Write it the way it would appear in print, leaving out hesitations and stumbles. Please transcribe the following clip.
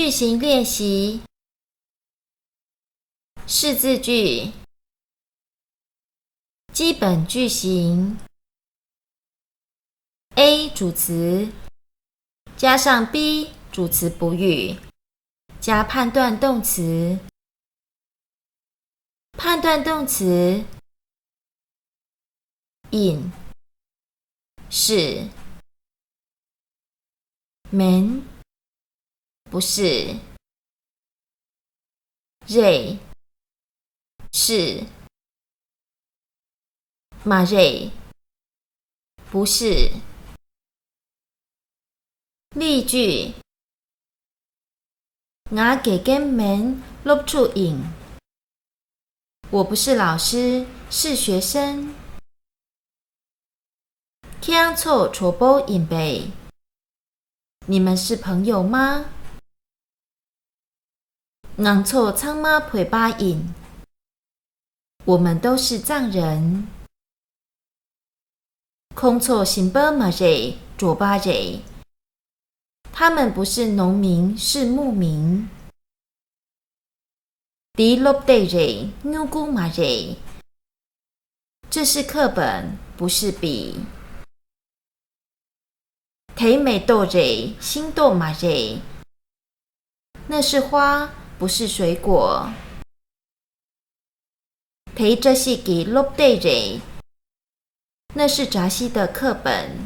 句型练习，识字句，基本句型。A 主词加上 B 主词补语，加判断动词。判断动词 in 是 man 不是 ray 是 maray 不是。例句：我嘅根名錄出影。我不是老师，是学生。傾錯錯波影背。你们是朋友吗？硬錯蒼媽陪巴影。我们都是藏人。空錯新波馬人左巴人。他们不是农民，是牧民。迪洛地人牛姑马人，这是课本，不是笔。提美豆人新豆马人，那是花，不是水果。提这是给洛地人，那是扎西的课本。